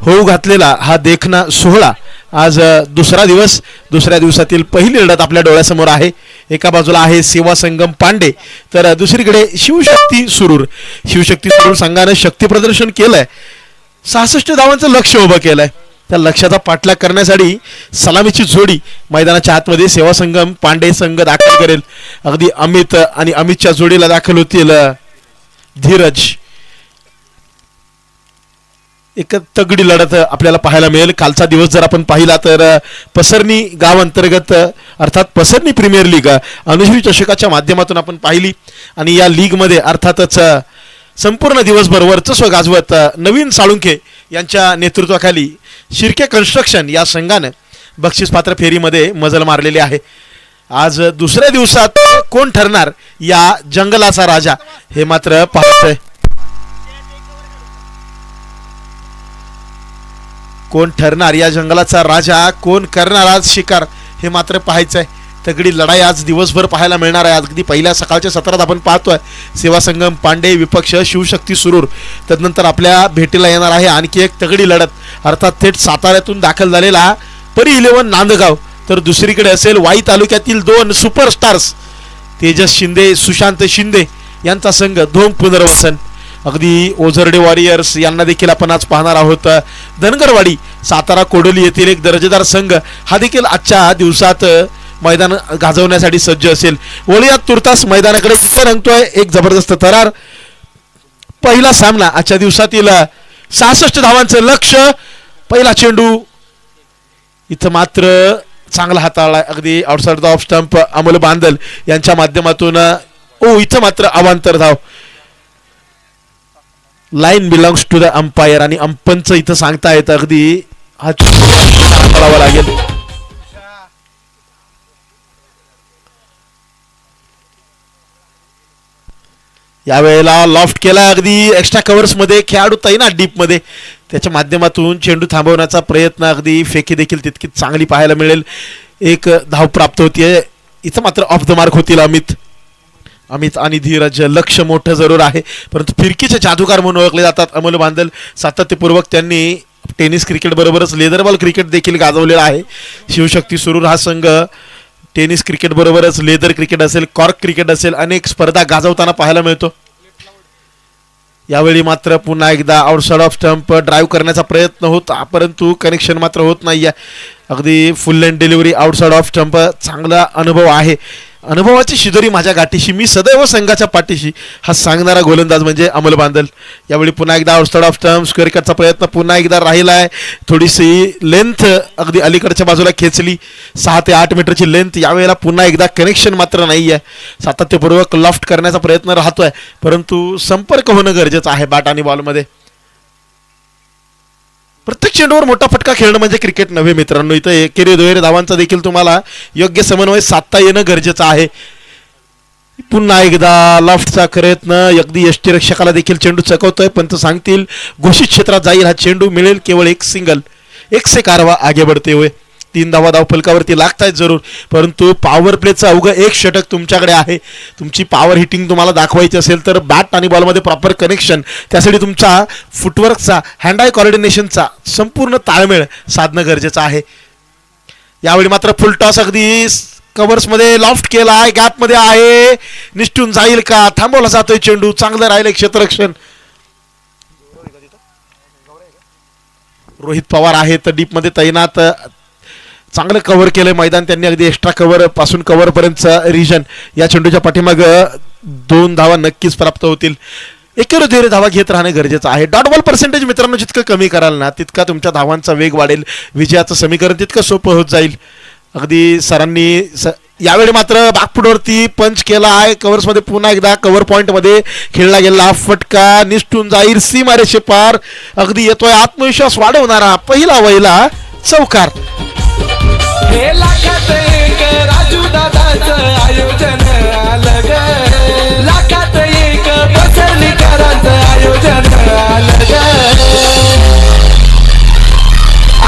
होऊ घातलेला हा देखना सोहळा आज दुसरा दिवस, दुसऱ्या दिवसातील पहिली लढत आपल्या डोळ्यासमोर आहे. एका बाजूला आहे सेवा संगम पांडे तर दुसरीकडे शिवशक्ती सुरूर. शिवशक्ती सुरूर संघाने शक्ती प्रदर्शन केलंय, 66 धावांचं लक्ष उभं केलंय. त्या लक्ष्याचा पाठलाग करण्यासाठी सलामीची जोडी मैदानाच्या आतमध्ये सेवा संगम पांडे संघ दाखल करेल. अगदी अमित आणि अमितच्या जोडीला दाखल होतील धीरज. एक तगडी लढत आपल्याला पाहायला मिळेल. कालचा दिवस जर आपण पाहिला तर पसरणी गाव अंतर्गत अर्थात पसरणी प्रीमियर लीग अनुश्री चषकाच्या माध्यमातून आपण पाहिली आणि या लीग मध्ये अर्थातच संपूर्ण दिवसभर वर्चस्व गाजवत नवीन साळुंखे यांच्या नेतृत्वाखाली शिर्के कन्स्ट्रक्शन या संघाने बक्षीसपात्र फेरीमध्ये मजल मारलेली आहे. आज दुसऱ्या दिवसात कोण ठरणार या जंगलाचा राजा हे मात्र पाहायचंय. कोण ठरणार या जंगलाचा राजा, कोण करणार आज शिकार हे मात्र पाहायचंय. तगडी लढाई आज दिवसभर पाहायला मिळणार आहे. अगदी पहिल्या सकाळच्या सत्रात आपण पाहतोय सेवा संगम पांडे विपक्ष शिवशक्ती सुरूर. त्यानंतर आपल्या भेटीला येणार आहे आणखी एक तगडी लढत, अर्थात थेट साताऱ्यातून दाखल झालेला परी 11 नांदगाव. तर दुसरीकडे असेल वाई तालुक्यातील 2 सुपरस्टार्स तेजस शिंदे सुशांत शिंदे यांचा संघ धोम पुनर्वसन. अगदी ओझरडे वॉरियर्स यांना देखील आपण आज पाहणार आहोत. धनगरवाडी सातारा कोडोली येथील एक दर्जेदार संघ हा देखील आजच्या दिवसात मैदान गाजवण्यासाठी सज्ज असेल. वळूयात तुर्तास मैदानाकडे, इथे रंगतोय एक जबरदस्त थरार. पहिला सामना आजच्या दिवसातील 66 धावांचं लक्ष्य. पहिला चेंडू इथं मात्र चांगला हाताळला अगदी outside the off stump Amol Bandal यांच्या माध्यमातून. इथं मात्र अवांतर धाव. Line belongs to the umpire आणि अंपनचं इथं सांगता येतं अगदी हा करावा लागेल. यावेळेला लॉफ्ट केला अगदी एक्स्ट्रा कव्हर्स मध्ये खेळाडू तैनात डीप मध्ये, त्याच्या माध्यमातून चेंडू थांबवण्याचा प्रयत्न अगदी फेकी देखील तितकी चांगली पाहायला मिळेल. एक धाव प्राप्त होतीये. इथं मात्र ऑफ द मार्क होतील अमित आणि धीरज. लक्ष मोठं जरूर आहे परंतु फिरकीचे जादूगार म्हणून ओळखले जातात अमोल बांदल. सातत्यपूर्वक त्यांनी टेनिस क्रिकेट बरोबरच लेदर बॉल क्रिकेट देखील गाजवलेला आहे. शिवशक्ती सुरूर हा संघ टेनिस क्रिकेट बरोबरच लेदर क्रिकेट असेल कॉर्क क्रिकेट असेल अनेक स्पर्धा गाजवताना पाहायला मिळतो. यावेळी मात्र पुन्हा एकदा आउटसाइड ऑफ स्टंप ड्राईव्ह करण्याचा प्रयत्न होता परंतु कनेक्शन मात्र होत नाहीये. अगदी फुल length delivery outside off stump. चांगला अनुभव आहे. अनुभवाची शिदोरी माझ्या गाठीशी, मी सदैव संघाच्या पाठीशी हा सांगणारा गोलंदाज म्हणजे अमोल बांदल. यावेळी पुन्हा एकदा आउटसाइड ऑफ स्टंप स्क्वेअर कटचा प्रयत्न पुन्हा एकदा राहिला आहे. थोडीशी लेंथ अगदी अलीकडच्या बाजूला खेचली, 6 ते 8 मीटरची लेंथ. यावेळेला पुन्हा एकदा कनेक्शन मात्र नाही आहे. सातत्यपूर्वक लॉफ्ट करण्याचा प्रयत्न राहतोय परंतु संपर्क होणं गरजेचं आहे बॅट आणि बॉलमध्ये. प्रत्येक चेंडूवर मोठा फटका खेळणं म्हणजे क्रिकेट नव्हे मित्रांनो. इथं एकेरी दुहेरी धावांचा देखील तुम्हाला योग्य समन्वय साधता येणं गरजेचं आहे. पुन्हा एकदा लॉफ्टचा प्रयत्न अगदी यष्टीरक्षकाला देखील चेंडू चकवतोय पण तो सांगतील घोषित क्षेत्रात जाईल हा चेंडू. मिळेल केवळ एक सिंगल. एक से कारवा आगे बढ़ते हुए. 3 धावा धावफलकावरती लागतायत जरूर परंतु पॉवर प्लेचं अवघं एक षटक तुमच्याकडे आहे. तुमची पॉवर हिटिंग तुम्हाला दाखवायची असेल तर बॅट आणि बॉलमध्ये प्रॉपर कनेक्शन, त्यासाठी तुमचा फुटवर्कचा हँड आय कॉर्डिनेशनचा संपूर्ण ताळमेळ साधणं गरजेचं आहे. यावेळी मात्र फुल टॉस अगदी कव्हर्समध्ये लॉफ्ट केला आहे, गॅपमध्ये आहे, निष्ठून जाईल का, थांबवला जातोय चेंडू. चांगलं राहिलं क्षेत्ररक्षण. रोहित पवार आहेत डीपमध्ये तैनात. चांगलं कव्हर केलंय मैदान त्यांनी अगदी एक्स्ट्रा कव्हर पासून कव्हर पर्यंतचा रिजन. या चेंडूच्या पाठीमाग 2 धावा नक्कीच प्राप्त होतील. एकेरी दुहेरी धावा घेत राहणं गरजेचं आहे. डॉट बॉल पर्सेंटेज मित्रांनो जितकं कमी कराल ना तितका तुमच्या धावांचा वेग वाढेल. विजयाचं समीकरण तितकं सोपं होत जाईल. अगदी सरांनी यावेळी मात्र बॅकफुटवरती पंच केला आहे. कव्हर्समध्ये पुन्हा एकदा कव्हर पॉईंटमध्ये खेळला गेला फटका निष्ठून जाईल सीमारेषे पार. अगदी येतोय आत्मविश्वास वाढवणारा पहिला वहिला चौकार. हे लाखात एक राजू दादाचं आयोजन आलं ग. लाखात एक बसरलीकरांचं आयोजन आलं ग.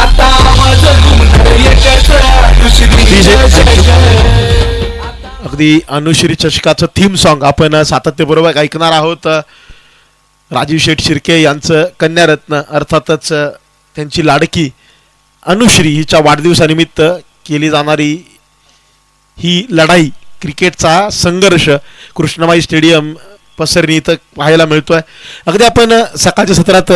आता माझं गुण एकच अगदी अनुश्री चषकाचं थीम सॉन्ग आपण सातत्यपूर्वक ऐकणार आहोत. राजीव शेठ शिर्के यांचं कन्यारत्न अर्थातच त्यांची लाडकी अनुश्री हिच्या वाढदिवसानिमित्त केली जाणारी ही लढाई क्रिकेटचा संघर्ष कृष्णमाई स्टेडियम पसरणी इथं पाहायला मिळतोय. अगदी आपण सकाळच्या सत्रात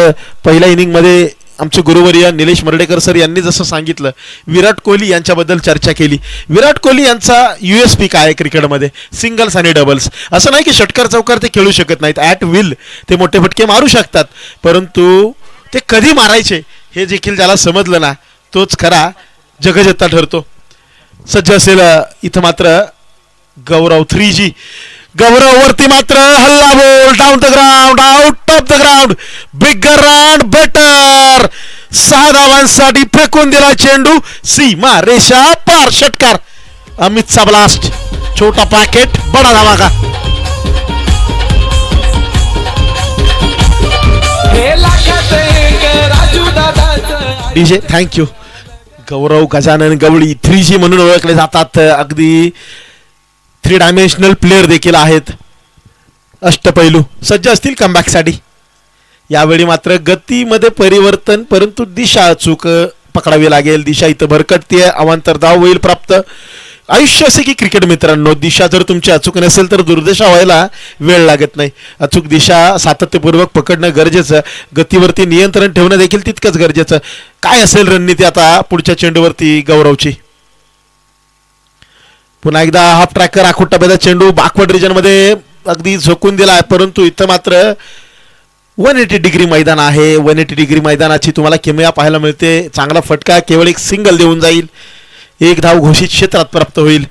पहिल्या इनिंगमध्ये आमचे गुरुवर्य निलेश मर्डेकर सर यांनी जसं सांगितलं विराट कोहली यांच्याबद्दल चर्चा केली. विराट कोहली यांचा USP काय आहे क्रिकेटमध्ये? सिंगल्स आणि डबल्स. असं नाही की षटकार चौकार ते खेळू शकत नाहीत, ॲट विल ते मोठे फटके मारू शकतात परंतु ते कधी मारायचे हे देखील ज्याला समजलं ना तोच खरा जगजेता ठरतो. सज्ज असेल इथं मात्र गौरव 3G. गौरव वरती मात्र हल्ला बोल down the ground out of the ground. Bigger run better. 6 धावांसाठी फेकून दिला चेंडू सीमा रेषा पार. षटकार. अमितचा ब्लास्ट. छोटा पॅकेट बडा धमाका. हे लाखात एक राजू दादाचं डीजे थँक्यू. गौरव गजानन गवळी 3G म्हणून ओळखले जातात. अगदी 3 डायमेन्शनल प्लेअर देखील आहेत. अष्टपैलू सज्ज असतील कमबॅकसाठी. यावेळी मात्र गतीमध्ये परिवर्तन, परंतु दिशा अचूक पकडावी लागेल. दिशा इथं भरकटतीये. अवांतर धाव होईल प्राप्त. आयुष्य असे की क्रिकेट मित्रांनो, दिशा जर तुमची अचूक नसेल तर दुर्दशा व्हायला वेळ लागत नाही. अचूक दिशा सातत्यपूर्वक पकडणं गरजेचं, गतीवरती नियंत्रण ठेवणं देखील तितकंच गरजेचं. काय असेल रणनीती आता पुढच्या चेंडूवरती गौरवची? पुन्हा एकदा हाफ ट्रॅकर आखूट टप्प्याचा चेंडू बॅकवर्ड रिजन मध्ये अगदी झोकून दिला, परंतु इथं मात्र 180 डिग्री मैदान आहे. 180 डिग्री मैदानाची तुम्हाला किमया पाहायला मिळते. चांगला फटका, केवळ एक सिंगल देऊन जाईल. 1 धाव घोषित क्षेत्रात प्राप्त होईल.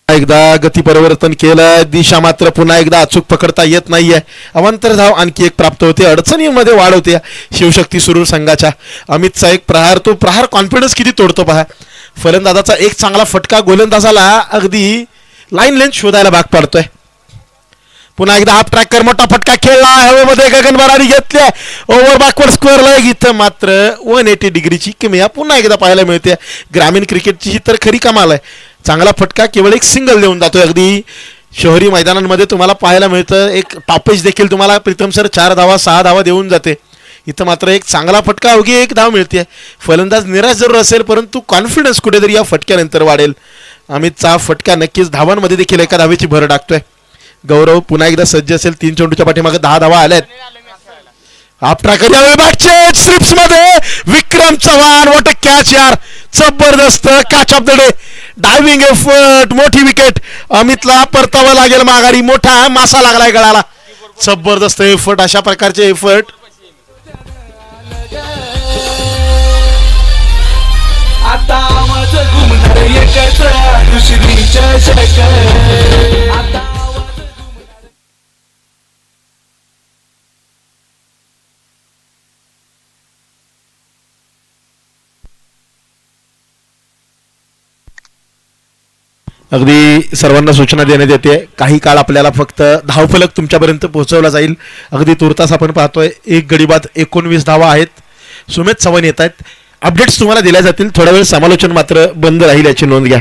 एकदा गती परिवर्तन केलं. दिशा मात्र पुन्हा एकदा अचूक पकडता येत नाहीये. अवांतर धाव आणखी एक प्राप्त होते. अडचणीमध्ये वाढ होते शिवशक्ती सुरूर संघाच्या. अमितचा एक प्रहार, तो प्रहार कॉन्फिडन्स किती तोडतो पहा. फलंदाजाचा एक चांगला फटका गोलंदाजाला अगदी लाईन लेंथ शोधायला भाग पाडतोय. पुन्हा एकदा हाफ ट्रॅकर मोठा फटका खेळला, हवेमध्ये गगनभरारी घेतल्या. Over backward square leg. इथं मात्र 180 डिग्रीची किमया पुन्हा एकदा पाहायला मिळते. ग्रामीण क्रिकेटची ही तर खरी कमाल आहे. चांगला फटका, केवळ एक सिंगल देऊन जातोय. अगदी शहरी मैदानांमध्ये तुम्हाला पाहायला मिळतं. एक टॉपेज देखील तुम्हाला प्रीतम सर 4 धावा 6 धावा देऊन जाते. इथं मात्र एक चांगला फटका, अवघी 1 धाव मिळते. फलंदाज निराश जरूर असेल, परंतु कॉन्फिडन्स कुठेतरी या फटक्यानंतर वाढेल. अमितचा फटका नक्कीच धावांमध्ये देखील एका धावेची भर टाकतोय. गौरव पुन्हा एकदा सज्ज असेल. 3 चेंडूच्या पाठीमागे 10 धावा आल्यात. हाफ ट्रॅकर यावेळी बॅटचे स्ट्रिप्स मध्ये विक्रम चव्हाण. व्हॉट अ कॅच यार, जबरदस्त catch of the day. Diving effort, मोठी विकेट. अमितला परतावं लागेल माघारी. मोठा मासा लागलाय गळाला. जबरदस्त एफर्ट, अशा प्रकारचे एफर्ट. आता आवाज घुमणार एकच दुसरी चषक. आता अगदी सर्वांना सूचना देण्यात येते. काही काळ आपल्याला फक्त धावफलक तुमच्यापर्यंत पोहोचवला जाईल. अगदी तुर्तास आपण पाहतोय 1 गडी बाद 19 धावा आहेत. सुमेध चव्हाण येत आहेत. अपडेट्स तुम्हाला दिल्या जातील. थोडा वेळ समालोचन मात्र बंद राहील, याची नोंद घ्या.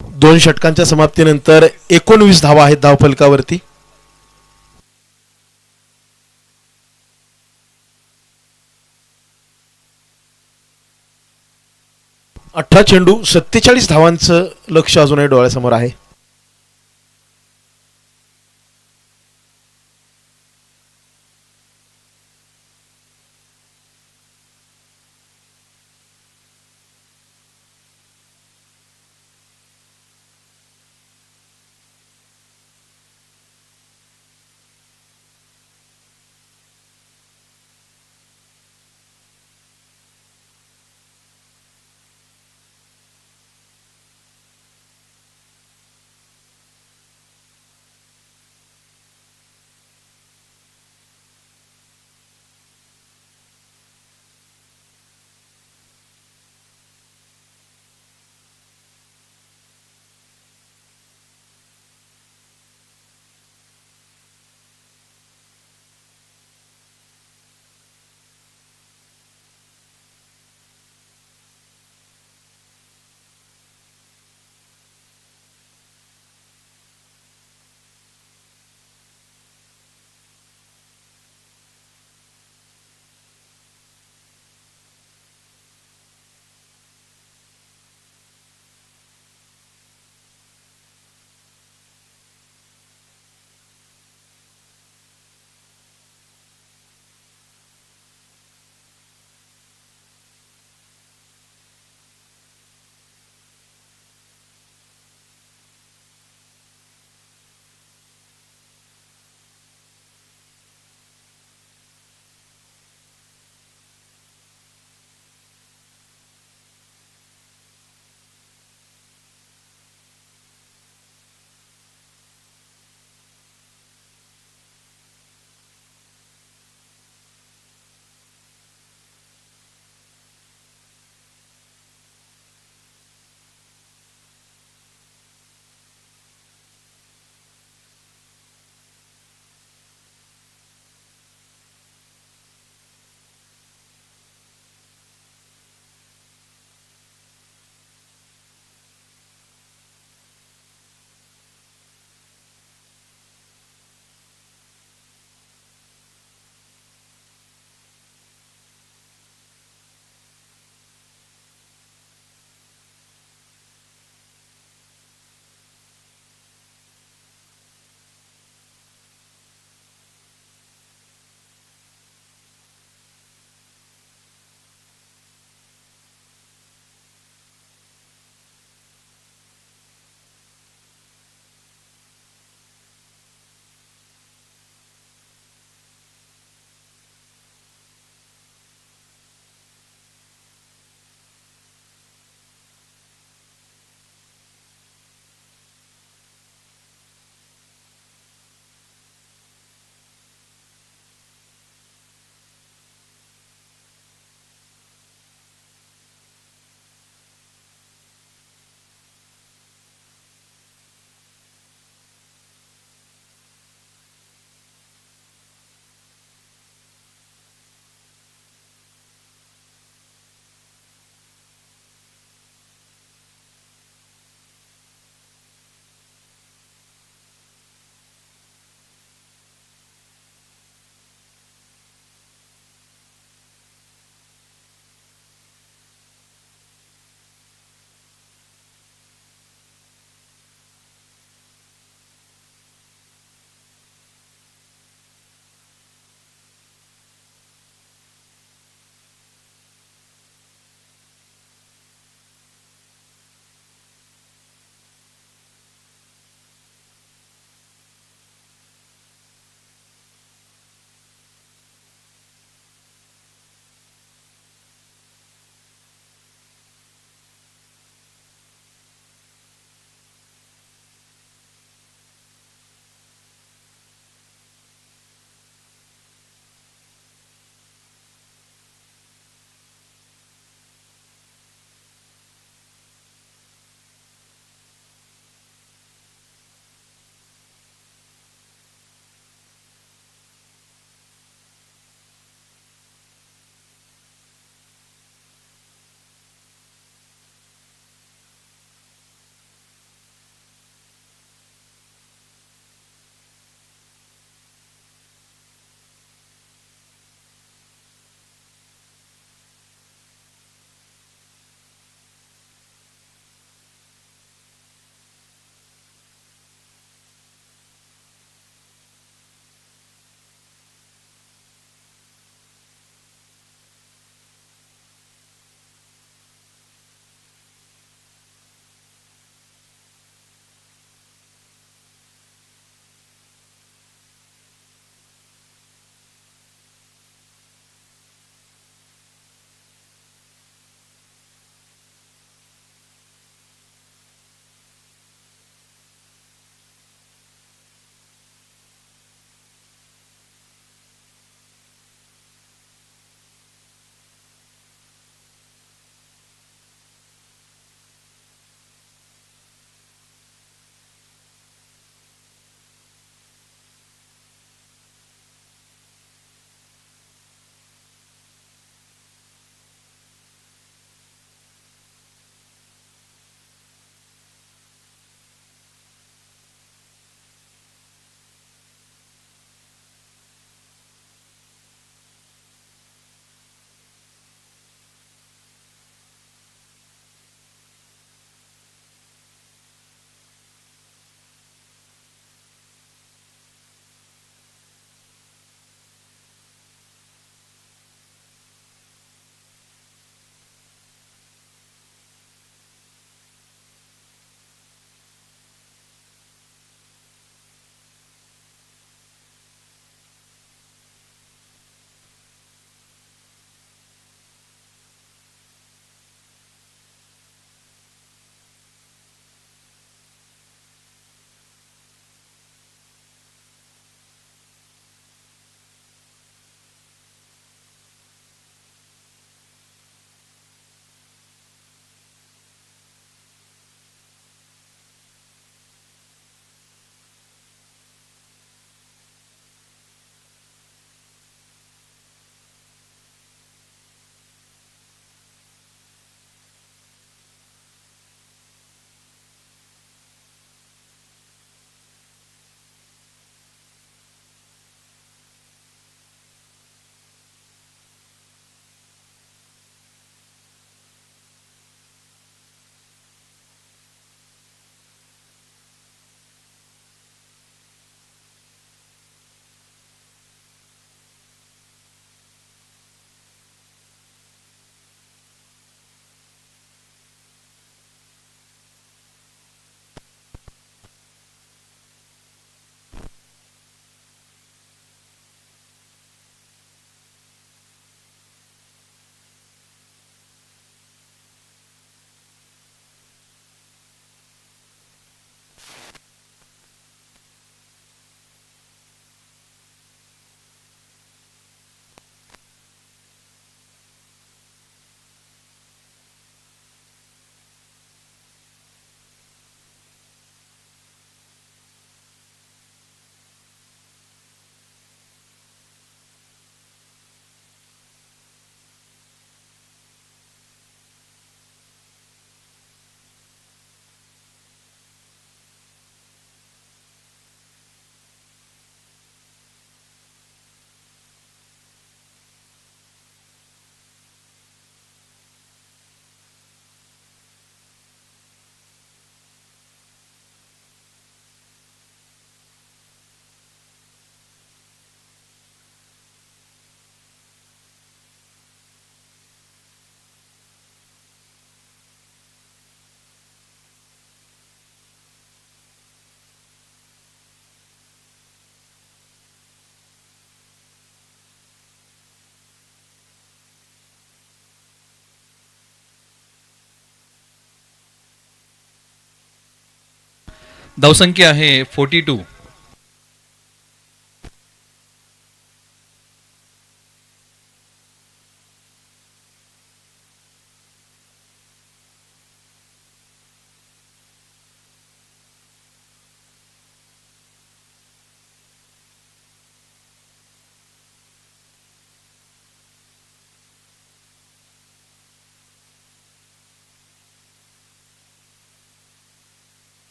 दोन षटकांच्या समाप्तीनंतर 19 धावा आहेत धावफलकावरती. अठरा चेंडू 47 धावांचं लक्ष अजूनही डोळ्यासमोर आहे. धावसंख्या आहे 42.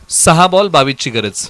सहा बॉल 22ची गरज.